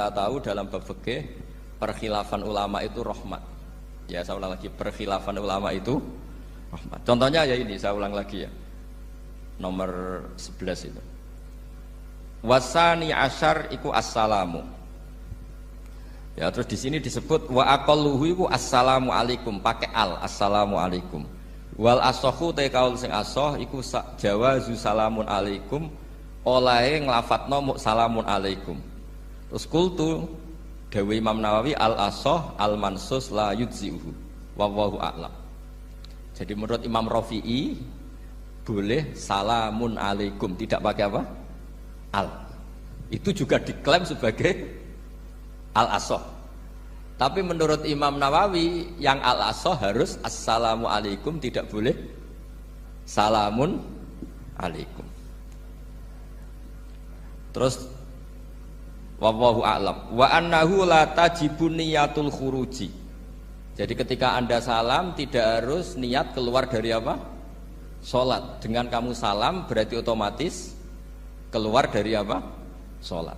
kita tahu dalam bab fikih perkhilafan ulama itu rahmat. Ya saya ulang lagi, perkhilafan ulama itu rahmat. Contohnya ya ini, saya ulang lagi ya. Nomor 11 itu. Wasani asyar iku assalamu. Ya terus di sini disebut wa aqalluhu iku assalamu alaikum, pakai al, assalamu alaikum. Wal asohu te kaul sing asoh iku jawazu salamun alaikum, olahe nglafatno mu salamun alaikum. Terus kultu dawe Imam Nawawi al asoh al mansus la yujzihu wallahu a'lam. Jadi menurut Imam Rafi'i boleh salamun alaikum, tidak pakai apa? Al. Itu juga diklaim sebagai al asoh. Tapi menurut Imam Nawawi yang al-asoh harus assalamu alaikum, tidak boleh salamun alaikum. Terus wallahu a'lam wa annahu la tajibun niyatul khuruji. Jadi ketika Anda salam tidak harus niat keluar dari apa? Salat. Dengan kamu salam berarti otomatis keluar dari apa? Salat.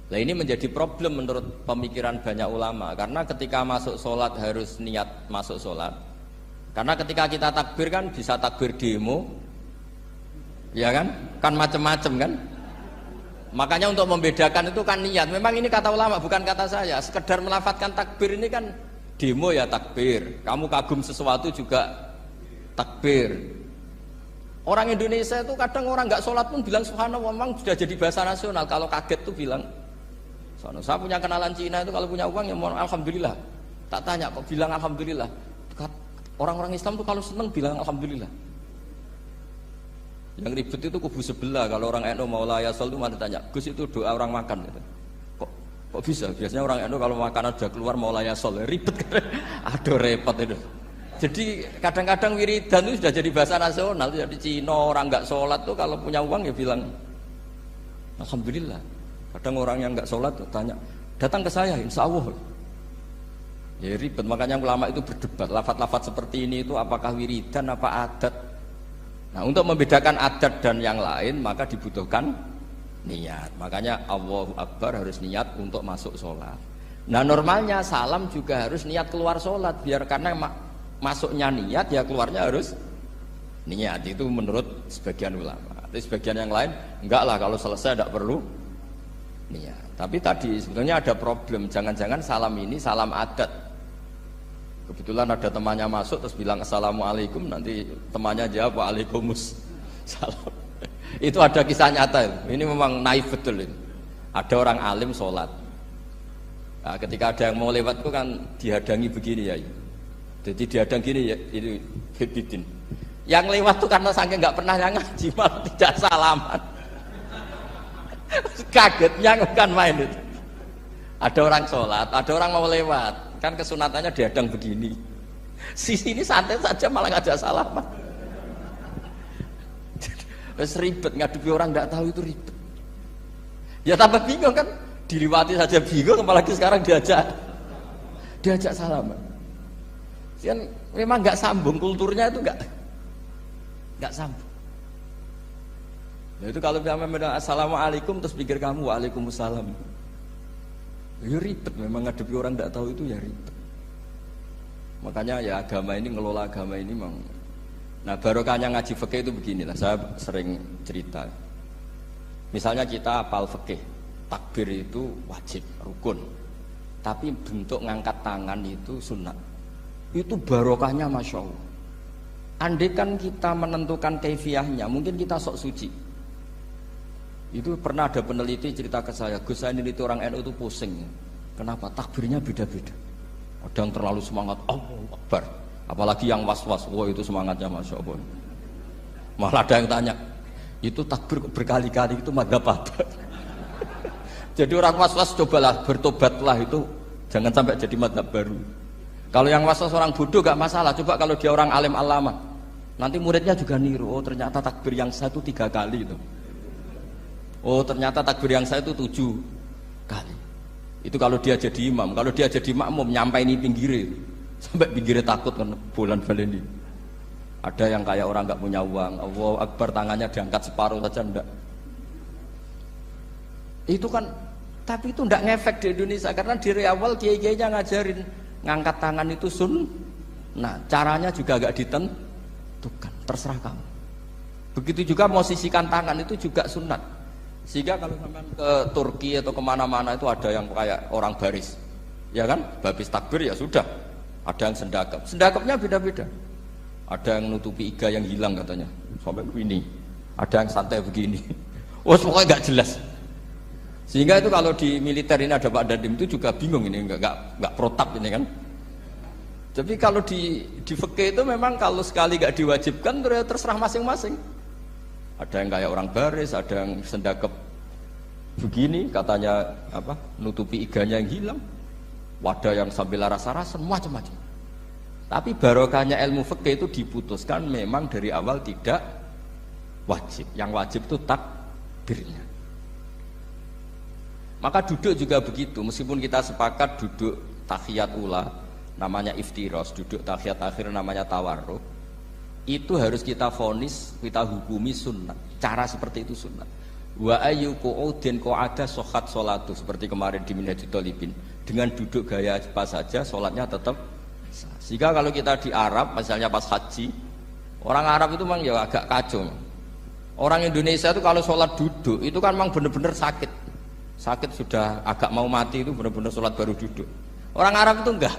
Nah ini menjadi problem menurut pemikiran banyak ulama, karena ketika masuk sholat harus niat masuk sholat. Karena ketika kita takbir kan bisa takbir demo, ya kan macam-macam kan. Makanya untuk membedakan itu kan niat. Memang ini kata ulama bukan kata saya. Sekedar melafadzkan takbir ini kan demo ya takbir. Kamu kagum sesuatu juga takbir. Orang Indonesia itu kadang orang nggak sholat pun bilang subhanallah, memang sudah jadi bahasa nasional. Kalau kaget tuh bilang. Saya punya kenalan Cina itu kalau punya uang ya mohon alhamdulillah. Tak tanya kok bilang alhamdulillah. Orang-orang Islam tuh kalau seneng bilang alhamdulillah. Yang ribet itu kubu sebelah. Kalau orang NU mau layasol itu mana tanya, Gus itu doa orang makan gitu. Kok bisa? Biasanya orang NU kalau makanan sudah keluar mau layasol, ribet kan? Aduh repot itu. Jadi kadang-kadang wiridan itu sudah jadi bahasa nasional. Jadi Cina orang nggak sholat tuh kalau punya uang ya bilang alhamdulillah. Kadang orang yang nggak sholat tanya, datang ke saya, insya Allah. Ya ribet, makanya ulama itu berdebat. Lafaz-lafaz seperti ini itu apakah wiridan, apa adat? Nah untuk membedakan adat dan yang lain maka dibutuhkan niat. Makanya Allahu Akbar harus niat untuk masuk sholat. Nah normalnya salam juga harus niat keluar sholat, biar karena masuknya niat ya keluarnya harus niat. Itu menurut sebagian ulama. Tapi sebagian yang lain enggak lah, kalau selesai tidak perlu niat. Tapi tadi sebetulnya ada problem, jangan-jangan salam ini salam adat. Kebetulan ada temannya masuk terus bilang assalamualaikum, nanti temannya jawab waalaikumsalam. Itu ada kisah nyata itu. Ini memang naif betul ini. Ada orang alim sholat. Nah, ketika ada yang mau lewat itu kan dihadangi begini ya. Jadi dihadang gini ya, ini Fitidin. Yang lewat tuh karena saking nggak pernah yang ngaji malah tidak salaman. Kagetnya bukan main itu. Ada orang sholat, ada orang mau lewat, kan kesunatannya dihadang begini. Sisi ini santai saja malah ngajak salaman. Terus ribet, ngadepi orang tidak tahu itu ribet. Ya tambah bingung kan, diliwati saja bingung, apalagi sekarang diajak salaman. Kan memang nggak sambung, kulturnya itu nggak sambung. Nah itu kalau bilang assalamualaikum terus pikir kamu waalaikumsalam, ya ribet. Memang ngadepi orang tidak tahu itu ya ribet. Makanya ya agama ini, ngelola agama ini memang. Nah barokahnya ngaji fikih itu beginilah, saya sering cerita. Misalnya kita hafal fikih, takbir itu wajib, rukun. Tapi bentuk ngangkat tangan itu sunat. Itu barokahnya masya Allah. Andai kan kita menentukan kaifiyahnya, mungkin kita sok suci. Itu pernah ada peneliti cerita ke saya, Gus saya ini orang NU itu pusing. Kenapa? Takbirnya beda-beda. Ada yang terlalu semangat, Allahu Akbar. Apalagi yang was-was, wah itu semangatnya masya Allah. Malah ada yang tanya, itu takbir berkali-kali itu madzhab apa? Jadi orang was-was cobalah bertobatlah, itu jangan sampai jadi madzhab baru. Kalau yang was-was orang bodoh gak masalah, coba kalau dia orang alim alama, nanti muridnya juga niru, oh ternyata takbir yang saya itu 3 kali itu. Oh ternyata takbir yang saya itu 7 kali. Itu kalau dia jadi imam. Kalau dia jadi makmum nyampai ini pinggirnya, sampai pinggirnya takut kan bulan baleni. Ada yang kayak orang nggak punya uang, Allahu Akbar tangannya diangkat separuh saja enggak. Itu kan Tapi itu tidak ngefek di Indonesia karena dari awal kiai-kiainya ngajarin ngangkat tangan itu nah caranya juga agak ditentukan, terserah kamu. Begitu juga posisikan tangan itu juga sunat. Sehingga kalau sampai ke Turki atau kemana-mana itu ada yang kayak orang baris, ya kan? Habis takbir ya sudah. Ada yang sendakap, sendakapnya beda-beda. Ada yang nutupi iga yang hilang katanya, sampai begini. Ada yang santai begini. Wah, pokoknya nggak jelas. Sehingga itu kalau di militer ini ada Pak Dandim itu juga bingung ini, nggak protap ini kan. Tapi kalau di fikih itu memang kalau sekali nggak diwajibkan terserah masing-masing. Ada yang kayak orang baris, ada yang sendakep begini, katanya apa? Nutupi iganya yang hilang. Wadah yang sambil rasa-rasa, macam-macam. Tapi barokahnya ilmu fikih itu diputuskan memang dari awal tidak wajib. Yang wajib itu takbirnya. Maka duduk juga begitu, meskipun kita sepakat duduk tahiyat ula namanya iftiros, duduk tahiyat akhir namanya tawarruk, itu harus kita vonis, kita hukumi sunnah. Cara seperti itu sunnah. Wa ayyu qu'udin qa'ada sohat sholatu, seperti kemarin di Minhajul Thalibin, dengan duduk gaya apa saja sholatnya tetap sah. Sehingga kalau kita di Arab misalnya pas haji, orang Arab itu memang ya agak kacau. Orang Indonesia itu kalau sholat duduk itu kan memang benar-benar sakit sudah agak mau mati, itu benar-benar sholat baru duduk. Orang Arab itu enggak,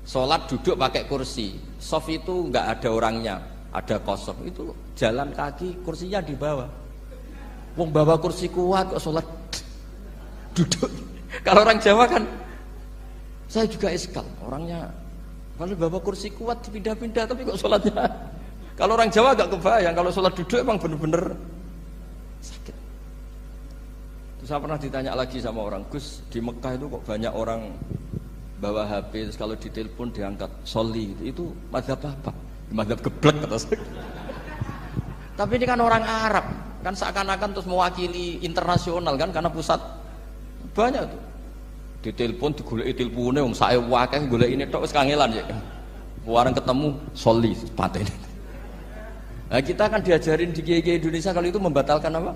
sholat duduk pakai kursi, sof itu enggak ada orangnya, ada kosong, itu jalan kaki, kursinya di bawah. Wong bawa kursi kuat kok sholat duduk. Kalau orang Jawa kan, saya juga iskal, orangnya kalau bawa kursi kuat dipindah-pindah tapi kok sholatnya. Kalau orang Jawa agak kebayang, kalau sholat duduk emang bener-bener sakit. Terus saya pernah ditanya lagi sama orang, Gus, di Mekah itu kok banyak orang bawa HP, terus kalau ditelepon diangkat soli, itu mazhab apa? Mazhab geblek kata saya. Tapi ini kan orang Arab, kan seakan-akan terus mewakili internasional kan, karena pusat banyak tuh. Ditelepon digoleki telepone wong sae wakeh golek ini tok wis kangelan ya. Warang ketemu soli patene. Nah, kita kan diajarin di kiai Indonesia kalau itu membatalkan apa?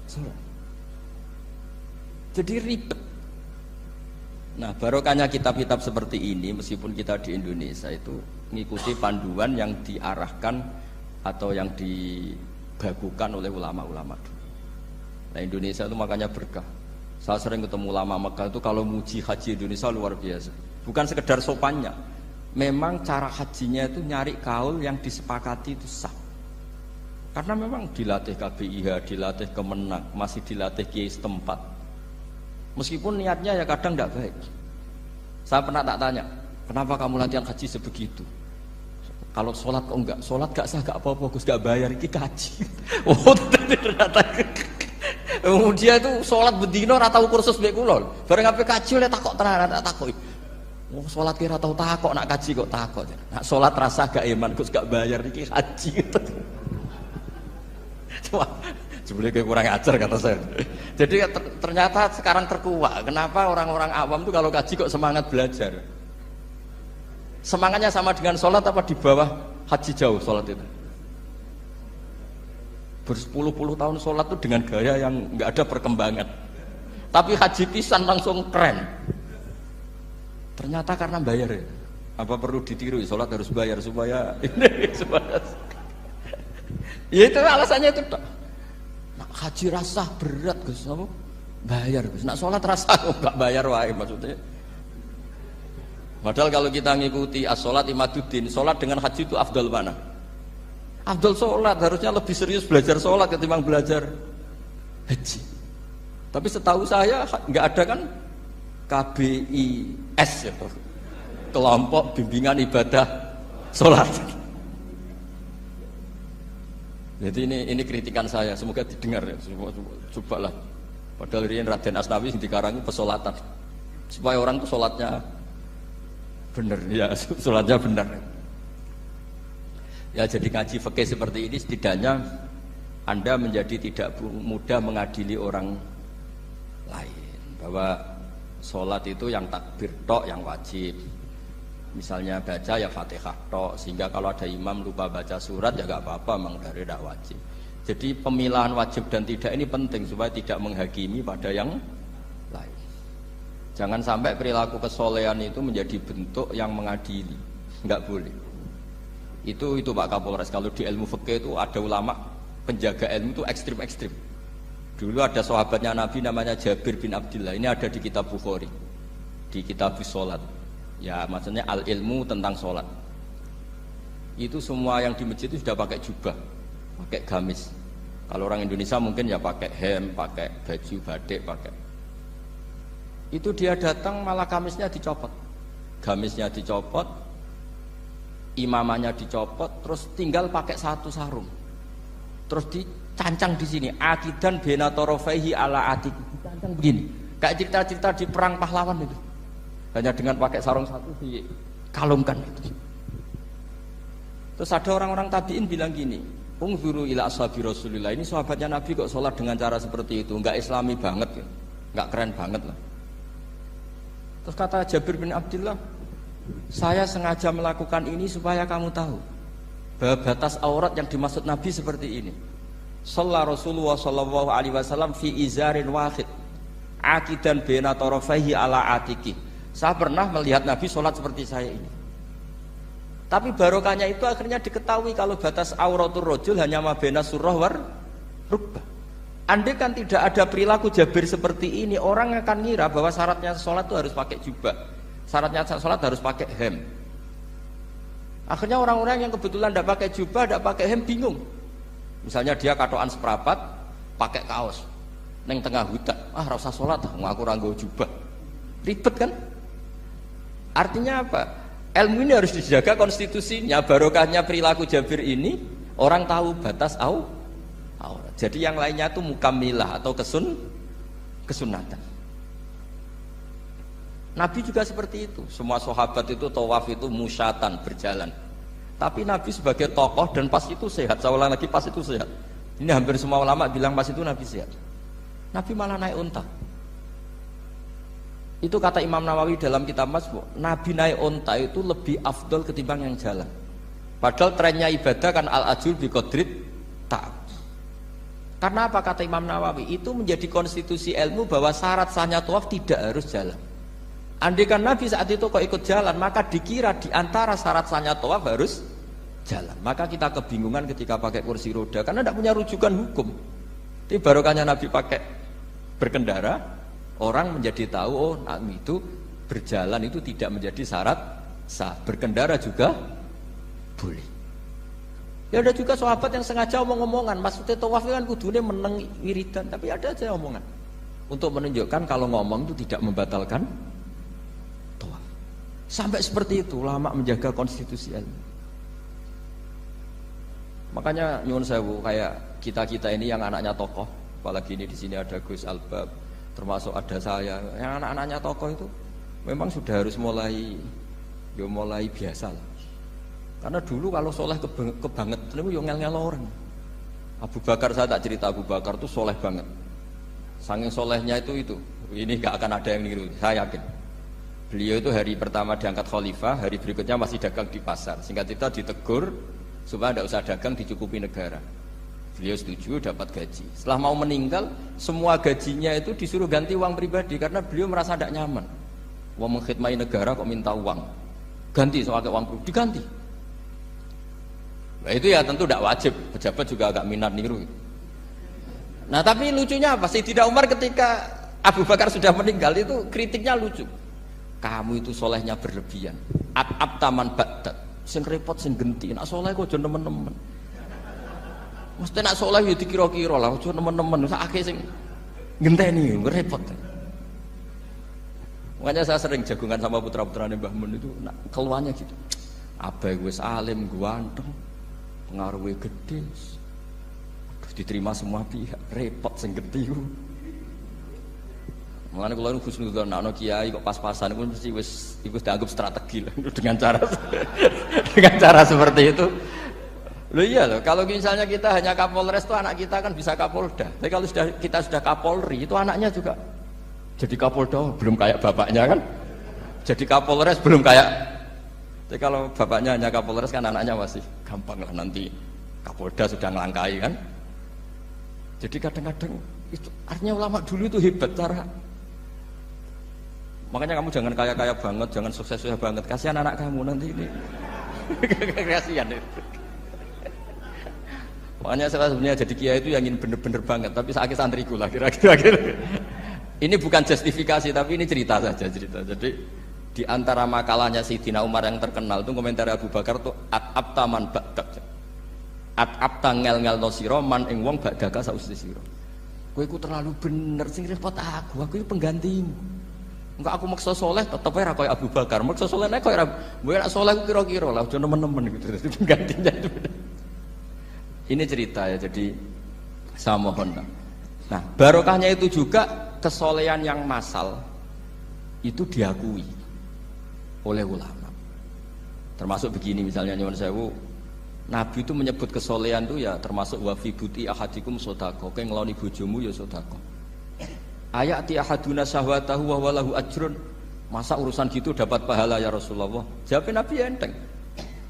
Salat. Jadi ribet. Nah, barokahnya kitab-kitab seperti ini meskipun kita di Indonesia itu mengikuti panduan yang diarahkan atau yang dibagukan oleh ulama-ulama dulu. Nah, Indonesia itu makanya berkah. Saya sering ketemu ulama Mekah itu kalau muji haji Indonesia luar biasa. Bukan sekedar sopannya. Memang cara hajinya itu nyari kaul yang disepakati itu sah. Karena memang dilatih KBIH, dilatih Kemenak, masih dilatih kiai setempat. Meskipun niatnya ya kadang tidak baik. Saya pernah tak tanya, kenapa kamu latihan haji sebegitu? Kalau sholat kok enggak? Sholat gak sah, gak apa-apa, Gus, gak bayar, ini kaji. Oh, ternyata. Dia itu sholat bedino ora tau kursus mbek kula. Bareng ape kaji oleh takok tenan, tak takoki. Oh, sholat kira tau takok, nak kaji kok takok. Nak sholat rasa gak iman, Gus gak bayar iki haji. Cuma sebenarnya kurang ajar kata saya. Jadi ternyata sekarang terkuak. Kenapa orang-orang awam tuh kalau kaji kok semangat belajar? Semangatnya sama dengan sholat apa di bawah haji jauh sholat itu? Berpuluh-puluh tahun sholat itu dengan gaya yang nggak ada perkembangan. Tapi haji pisan langsung keren. Ternyata karena bayar ya. Apa perlu ditiru? Sholat harus bayar supaya ini supaya. Ya itu alasannya itu. Nak haji rasa berat Gus, apa? Bayar Gus. Nak sholat rasa kok nggak bayar wae maksudnya. Padahal kalau kita ngikuti as-sholat imaduddin, sholat dengan haji itu afdal mana? Afdal sholat, harusnya lebih serius belajar sholat ketimbang belajar haji. Tapi setahu saya nggak ada kan KBIS itu, kelompok bimbingan ibadah sholat. Jadi ini kritikan saya, semoga didengar ya. Cobalah. Padahal ini Raden Asnawi yang dikarangi pesolatan supaya orang itu sholatnya benar ya, sholatnya benar. Ya, jadi ngaji fikih seperti ini setidaknya Anda menjadi tidak mudah mengadili orang lain, bahwa sholat itu yang takbir tok yang wajib. Misalnya baca ya Fatihah tok, sehingga kalau ada imam lupa baca surat ya gak apa-apa, memang dari tidak wajib. Jadi pemilahan wajib dan tidak ini penting supaya tidak menghakimi pada yang Jangan sampai perilaku kesolehan itu menjadi bentuk yang mengadili, nggak boleh. Itu Pak Kapolres. Kalau di ilmu fikih itu ada ulama penjaga ilmu itu ekstrim-ekstrim. Dulu ada sahabatnya Nabi namanya Jabir bin Abdullah. Ini ada di kitab Bukhari, di kitab sholat. Ya maksudnya al ilmu tentang sholat. Itu semua yang di masjid itu sudah pakai jubah, pakai gamis. Kalau orang Indonesia mungkin ya pakai hem, pakai baju batik, pakai. Itu dia datang malah gamisnya dicopot, gamisnya dicopot, imamannya dicopot, terus tinggal pakai satu sarung, terus dicancang di sini akidan benatorofaihi ala atik, dicancang begini, kayak cerita-cerita di perang pahlawan itu, hanya dengan pakai sarung satu dikalungkan itu. Terus ada orang-orang tabiin bilang gini, ungzuru ila ashabi Rasulillah, ini sahabatnya Nabi kok sholat dengan cara seperti itu, nggak islami banget ya, nggak keren banget lah. Terus kata Jabir bin Abdullah, saya sengaja melakukan ini supaya kamu tahu bahwa batas aurat yang dimaksud Nabi seperti ini. Shalla Rasulullah sallallahu alaihi wasallam fi izarin wahid akidan baina tarafaihi ala atiki. Saya pernah melihat Nabi sholat seperti saya ini. Tapi barokahnya itu akhirnya diketahui kalau batas auratul rajul hanya mabena surah war rukbah. Andai kan tidak ada perilaku Jabir seperti ini, orang akan ngira bahwa syaratnya sholat itu harus pakai jubah, syaratnya sholat harus pakai hem. Akhirnya orang-orang yang kebetulan tidak pakai jubah, tidak pakai hem bingung. Misalnya dia katoan seperapat, pakai kaos, neng tengah hutan, rasa sholat, ngaku ranggo jubah, ribet kan? Artinya apa? Ilmu ini harus dijaga konstitusinya, barokahnya perilaku Jabir ini, orang tahu batas aurat. Jadi yang lainnya itu mukamilah atau kesunatan. Nabi juga seperti itu. Semua sahabat itu tawaf itu musyatan, berjalan. Tapi Nabi sebagai tokoh dan pas itu sehat. Saya ulang lagi, pas itu sehat. Ini hampir semua ulama bilang pas itu Nabi sehat. Nabi malah naik unta. Itu kata Imam Nawawi dalam kitab Masbu', Nabi naik unta itu lebih afdol ketimbang yang jalan. Padahal trennya ibadah kan al-ajul biqadrit ta'ab. Karena apa kata Imam Nawawi? Itu menjadi konstitusi ilmu bahwa syarat sahnya tawaf tidak harus jalan. Andai kan Nabi saat itu kok ikut jalan, maka dikira di antara syarat sahnya tawaf harus jalan. Maka kita kebingungan ketika pakai kursi roda karena tidak punya rujukan hukum. Tapi barokahnya Nabi pakai berkendara, orang menjadi tahu oh Nabi itu berjalan itu tidak menjadi syarat sah. Berkendara juga boleh. Ya ada juga sahabat yang sengaja omong-omongan, maksudnya tawaf kan kudune meneng wiridan, tapi ada aja omongan untuk menunjukkan kalau ngomong itu tidak membatalkan tawaf. Sampai seperti itu ulama menjaga konstitusi ilmu. Makanya nyuwun sewu kayak kita ini yang anaknya tokoh, apalagi ini di sini ada Gus Albab, termasuk ada saya, yang anak-anaknya tokoh itu memang sudah harus mulai biasa lah. Karena dulu kalau soleh kebanget itu yang ngel-ngel orang. Abu Bakar, saya tak cerita Abu Bakar itu soleh banget. Saking solehnya itu ini gak akan ada yang niru, saya yakin. Beliau itu hari pertama diangkat khalifah, hari berikutnya masih dagang di pasar. Singkat cerita ditegur supaya tidak usah dagang, dicukupi negara. Beliau setuju, dapat gaji. Setelah mau meninggal, semua gajinya itu disuruh ganti uang pribadi karena beliau merasa tidak nyaman. Wong mengkhidmati negara kok minta uang, ganti soal uang pribadi, diganti. Nah itu ya tentu tidak wajib, pejabat juga agak minat niru. Nah tapi lucunya apa? Sayyidina Umar ketika Abu Bakar sudah meninggal itu kritiknya lucu. Kamu itu solehnya berlebihan. At taman badat, sing repot sing genti. Nak soleh kok aja nemen-nemen. Mesti nak soleh ya dikira-kira lah, aja nemen-nemen. Sakake sing ngenteni repot. Makanya saya sering jagungan sama putra-putrane Mbah Mun itu, nak keluarnya gitu. Abai wis alim, ganteng. Pengaruhnya gede, diterima semua pihak, repot sing gede. Mulane kula nu husnudzon ana kiai kok pas-pasan pun mesti wis iku dianggap strategi lah dengan cara seperti itu. Loh iya loh, kalau misalnya kita hanya Kapolres itu anak kita kan bisa Kapolda. Tapi kalau kita sudah Kapolri itu anaknya juga jadi Kapolda, belum kayak bapaknya kan. Jadi Kapolres belum kayak. Jadi kalau bapaknya hanya Kapolres kan anaknya masih gampang lah, nanti Kapolda sudah ngelangkai kan. Jadi kadang-kadang itu artinya ulama dulu itu hebat cara Makanya kamu jangan kaya-kaya banget, jangan sukses-sukses banget. Kasihan anak kamu nanti ini. Kasihan itu. Makanya saya sebenarnya jadi kiai itu yang ingin bener-bener banget, tapi sakit santriku lah kira-kira. Ini bukan justifikasi, tapi ini cerita saja cerita. Jadi di antara makalahnya Sayyidina Umar yang terkenal itu komentar Abu Bakar tuh at-abta man ba'dak. At-abta ngel-ngel no sira man ing wong ba'daka sauste sira. Kowe iku terlalu bener sing repot aku iku penggantimu. Enggak aku maksa soleh tetep ora koyo Abu Bakar. Maksa soleh nek koyo ora soleh ku kira-kira lah aja nemen-nemen gitu. Jadi penggantinya itu. Ini cerita ya, jadi saya mohon. Nah, barokahnya itu juga kesolehan yang massal itu diakui oleh ulama. Termasuk begini misalnya nyuwun sewu, Nabi itu menyebut kesolehan itu ya termasuk wa fi buti ahadikum sedekah. Kowe ngeloni bojomu ya sedekah. Ayati ahaduna syahwatahu wa walahu ajrun. Masa urusan gitu dapat pahala ya Rasulullah? Jawabnya Nabi enteng.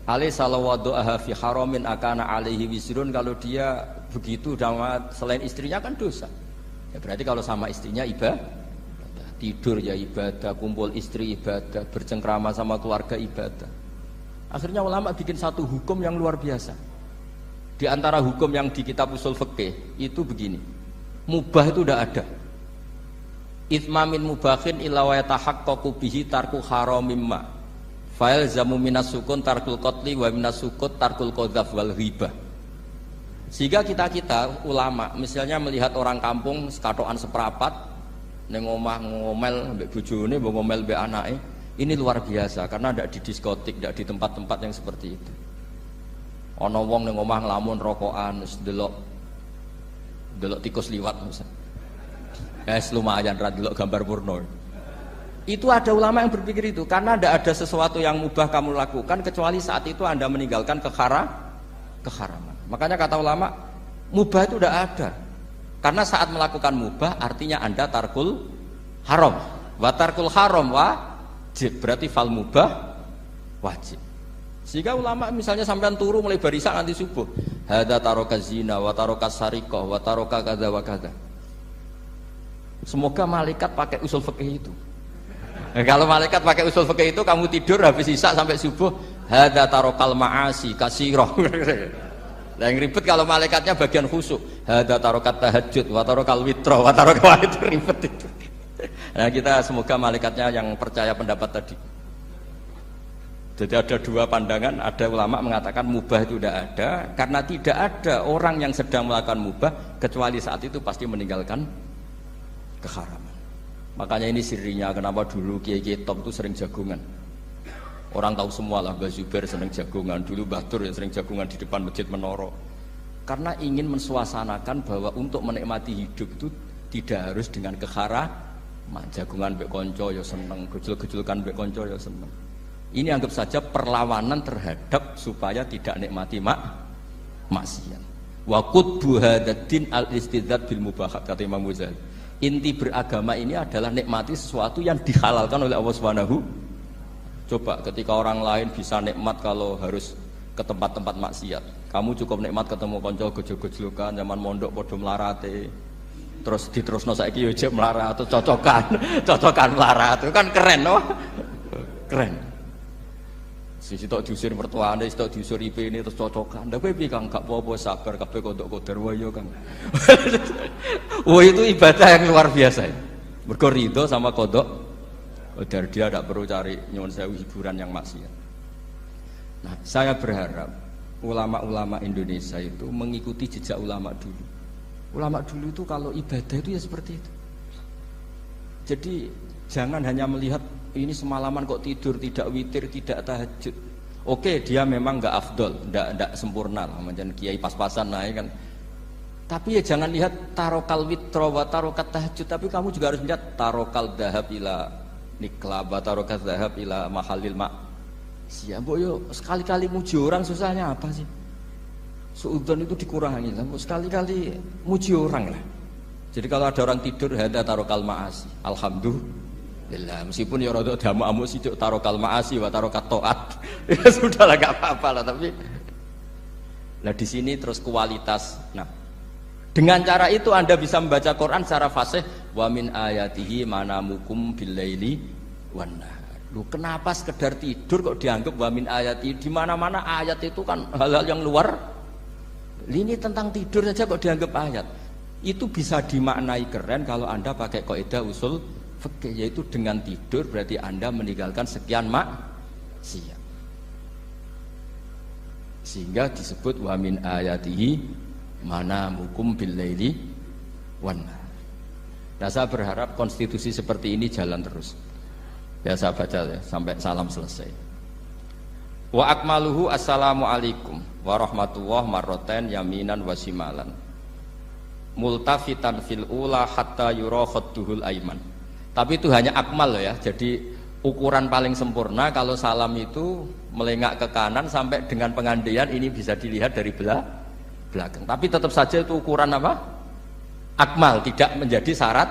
Ali salawadu'aha fi haramin akana alaihi wisrun. Kalau dia begitu selain istrinya kan dosa. Ya berarti kalau sama istrinya ibadah, tidur ya ibadah, kumpul istri ibadah, bercengkrama sama keluarga ibadah. Akhirnya ulama bikin satu hukum yang luar biasa. Di antara hukum yang di kitab usul fikih itu begini. Mubah itu udah ada. Itsmamin mubahin illa wa yatahaqqaqu bihi tarku haramim ma. Fa'il zamu minas sukun tarkul qatli wa minas sukut tarkul qadzaf wal ghibah. Sehingga kita ulama misalnya melihat orang kampung sekatokan seprapat ning omah ngomel mbek bojone, mbok ngomel mbek anake, ini luar biasa karena ndak di diskotik, ndak di tempat-tempat yang seperti itu. Ana wong ning omah nglamun rokokan wis delok tikus liwat misalnya. Lumayan ra delok gambar porno. Itu ada ulama yang berpikir itu karena tidak ada sesuatu yang mubah kamu lakukan kecuali saat itu Anda meninggalkan keharaman. Makanya kata ulama mubah itu tidak ada. Karena saat melakukan mubah artinya Anda tarkul haram. Wa tarkul haram wajib. Berarti fal mubah wajib. Sehingga ulama misalnya sampean turu mulai barisan nanti subuh. Hadza taraka zina wa taraka sariqah wa taraka kadza wa kadza. Semoga malaikat pakai usul fikih itu. Kalau malaikat pakai usul fikih itu kamu tidur habis isya sampai subuh hadza tarokal ma'asi kasirah. Lah yang ribet kalau malaikatnya bagian khusuk. Hadza tarokat tahajud wa tarokal witra wa tarokal itu ribet itu. Nah kita semoga malaikatnya yang percaya pendapat tadi. Jadi ada dua pandangan, ada ulama mengatakan mubah itu tidak ada karena tidak ada orang yang sedang melakukan mubah kecuali saat itu pasti meninggalkan keharaman. Makanya ini sirinya kenapa dulu kiai-kiai top itu sering jagungan. Orang tahu semua lah, Mbah Zubair sering jagungan, dulu Mbah Tur yang sering jagungan di depan Masjid Menara. Karena ingin mensuasanakan bahwa untuk menikmati hidup itu tidak harus dengan keharaman. Jagungan mbek konco ya seneng, gejul-gejulkan mbek konco ya seneng. Ini anggap saja perlawanan terhadap supaya tidak nikmati maksiat. Wa qutbu hadaddin al-istidzad bil mubahat kata Imam Ghazali. Inti beragama ini adalah nikmati sesuatu yang dihalalkan oleh Allah Subhanahu. Coba ketika orang lain bisa nikmat kalau harus ke tempat-tempat maksiat, kamu cukup nikmat ketemu konco gejol-gejolukan zaman mondok padha mlarate. Terus diterusno saiki yo jek mlarat atau cocokan mlarat. Itu kan keren loh. Keren. Sisi tok diusir mertuane, sisi tok diusir IP ini terus cocokan. Ndak kowe piye Kang gak apa-apa sabar kabeh kodok-kodar wae yo Kang. Wah itu ibadah yang luar biasa. Mergo ridho sama kodok. Kodar dia tidak perlu cari nyuwun sewu hiburan yang maksiat. Nah, saya berharap ulama-ulama Indonesia itu mengikuti jejak ulama dulu. Ulama dulu itu kalau ibadah itu ya seperti itu. Jadi jangan hanya melihat ini semalaman kok tidur, tidak witir, tidak tahajud. Oke, dia memang nggak afdol, nggak sempurna lah, macam kiai pas-pasan naik kan. Tapi ya jangan lihat tarokal witro wa tarokat tahajud, tapi kamu juga harus lihat tarokal dahab ila nikla wa tarokat dahab ila mahalil mak. Siapa yo sekali-kali muji orang susahnya apa sih? Suudzon itu dikurangi lah, sekali-kali muji orang lah. Jadi kalau ada orang tidur hada tarokal maasi, alhamdulillah. Meskipun ya rada damu sih tarokal maasi wa tarokat toat, ya sudahlah gak apa-apa lah. Tapi lah di sini terus kualitas. Nah, dengan cara itu Anda bisa membaca Quran secara fasih. Wa min ayatihi manamukum billaili wan nahar. Lu kenapa sekedar tidur kok dianggap wa min ayati? Di mana-mana ayat itu kan hal-hal yang luar. Ini tentang tidur saja kok dianggap ayat. Itu bisa dimaknai keren kalau Anda pakai kaidah usul fikih, yaitu dengan tidur berarti Anda meninggalkan sekian maksiat. Sehingga disebut wa min ayatihi manamukum bil laili wan nahar. Nah, saya berharap konstitusi seperti ini jalan terus. Ya saya baca ya sampai salam selesai. Wa akmaluhu assalamu alaikum warahmatullah marroten yaminan wasimalan multafitan fil ula hatta yura khadduhul aiman. Tapi itu hanya akmal loh ya. Jadi ukuran paling sempurna kalau salam itu melengak ke kanan sampai dengan pengandaian ini bisa dilihat dari belakang. Tapi tetap saja itu ukuran apa? Akmal, tidak menjadi syarat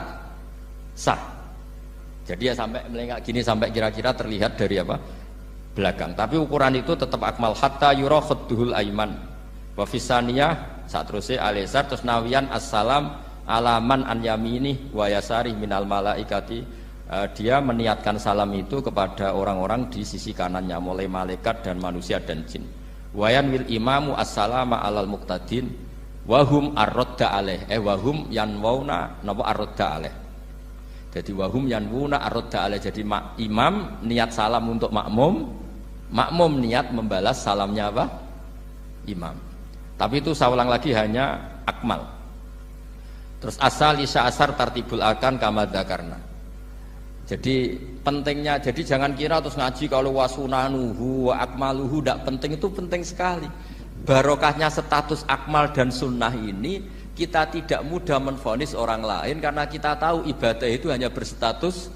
sah. Jadi ya sampai melengak gini sampai kira-kira terlihat dari apa? Belakang. Tapi ukuran itu tetap akmal hatta yura khadduhul aiman. Wa fisaniyah saat terusnya alisar terus nawian assalam alaman an yamini wa yasari minal malaikati. Dia meniatkan salam itu kepada orang-orang di sisi kanannya mulai malaikat dan manusia dan jin. Wayan wil imamu assalama alal muqtadin wahum arrodda alaih wahum yanwauna napa arrodda alaih. Jadi wahum yanwuna arrodda alaih. Jadi imam niat salam untuk makmum, makmum niat membalas salamnya apa? Imam. Tapi itu saya ulang lagi hanya akmal. Terus asal isya asar tartibul akan kama dzakarna. Jadi pentingnya, jadi jangan kira terus ngaji kalau wasunanuhu wa akmaluhu tidak penting, itu penting sekali. Barokahnya status akmal dan sunnah ini kita tidak mudah menvonis orang lain karena kita tahu ibadah itu hanya berstatus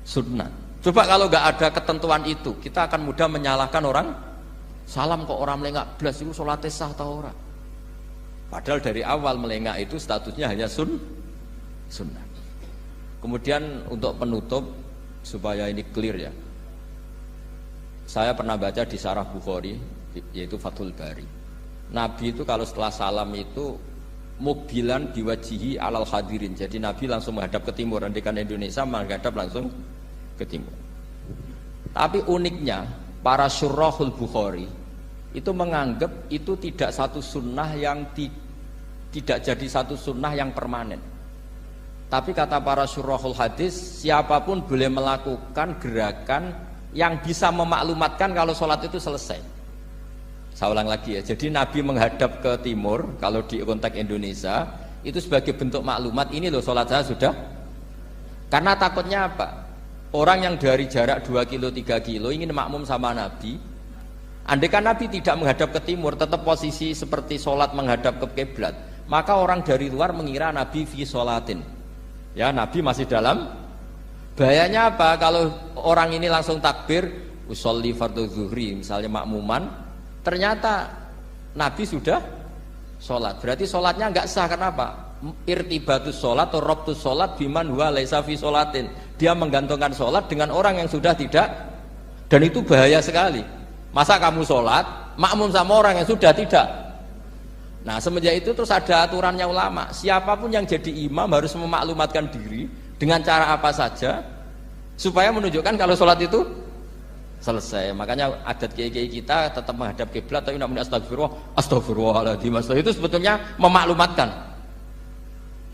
sunnah. Coba kalau nggak ada ketentuan itu, kita akan mudah menyalahkan orang. Salam kok orang melengak blas itu sholatnya sah atau orang. Padahal dari awal melengak itu statusnya hanya sunnah. Kemudian untuk penutup supaya ini clear ya, saya pernah baca di Syarah Bukhari yaitu Fathul Bari. Nabi itu kalau setelah salam itu mukbilan biwajihi alal hadirin. Jadi Nabi langsung menghadap ke timur. Andikan Indonesia menghadap langsung ke timur. Tapi uniknya para syurahul Bukhari itu menganggap itu tidak satu sunnah yang tidak jadi satu sunnah yang permanen. Tapi kata para syurahul hadis, siapapun boleh melakukan gerakan yang bisa memaklumatkan kalau sholat itu selesai. Saya ulang lagi ya, jadi Nabi menghadap ke timur kalau di konteks Indonesia itu sebagai bentuk maklumat, ini loh sholat saya sudah. Karena takutnya apa? Orang yang dari jarak 2 kilo 3 kilo ingin makmum sama Nabi. Andai kan Nabi tidak menghadap ke timur, tetap posisi seperti sholat menghadap ke kiblat, maka orang dari luar mengira Nabi fi sholatin. Ya, Nabi masih dalam. Bahayanya apa? Kalau orang ini langsung takbir usolli fardhu zuhri misalnya makmuman, ternyata Nabi sudah sholat. Berarti sholatnya enggak sah. Kenapa? Irtibatus sholat atau robtus sholat biman huwa laisa fi sholatin. Dia menggantungkan sholat dengan orang yang sudah tidak. Dan itu bahaya sekali. Masa kamu sholat makmum sama orang yang sudah tidak? Nah semenjak itu terus ada aturannya ulama, siapapun yang jadi imam harus memaklumatkan diri dengan cara apa saja supaya menunjukkan kalau sholat itu selesai. Makanya adat kiai-kiai kita tetap menghadap kiblat tapi namun astagfirullahaladzim, itu sebetulnya memaklumatkan.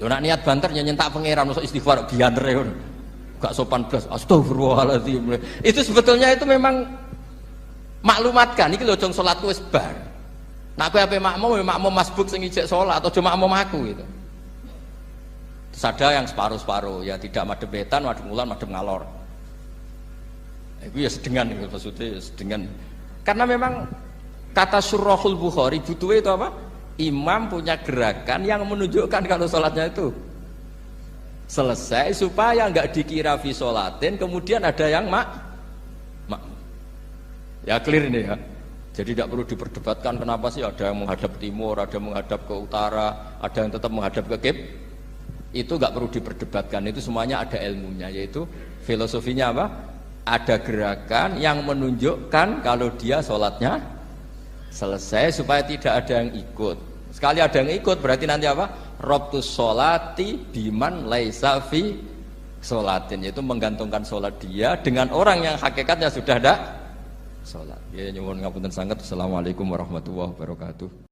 Yo nak niat banter nyentak pangeran masuk istighfar biantre gak sopan blas astagfirullahaladzim. Itu sebetulnya itu memang maklumatkan iki lho jong salatku wis bar. Nak kowe ape makmum masbuk sing ijek salat atau cuma makmum aku gitu. Terus ada yang separuh-separuh ya tidak madhep wetan, madhep kulon, madhep ngalor. Itu ya sedengan gitu maksudnya sedengan. Karena memang kata Syurahul Bukhari butuhnya itu apa? Imam punya gerakan yang menunjukkan kalau sholatnya itu selesai supaya enggak dikira fi sholatin kemudian ada yang ya clear ini ya. Jadi tidak perlu diperdebatkan kenapa sih ada yang menghadap timur, ada yang menghadap ke utara, ada yang tetap menghadap ke kib. Itu nggak perlu diperdebatkan, itu semuanya ada ilmunya, yaitu filosofinya apa? Ada gerakan yang menunjukkan kalau dia sholatnya selesai supaya tidak ada yang ikut. Sekali ada yang ikut berarti nanti apa? Robtus sholati biman laisa fi sholatin, yaitu menggantungkan sholat dia dengan orang yang hakikatnya sudah ada sholat. Ya nyuwun ngapunten sanget. Assalamualaikum warahmatullahi wabarakatuh.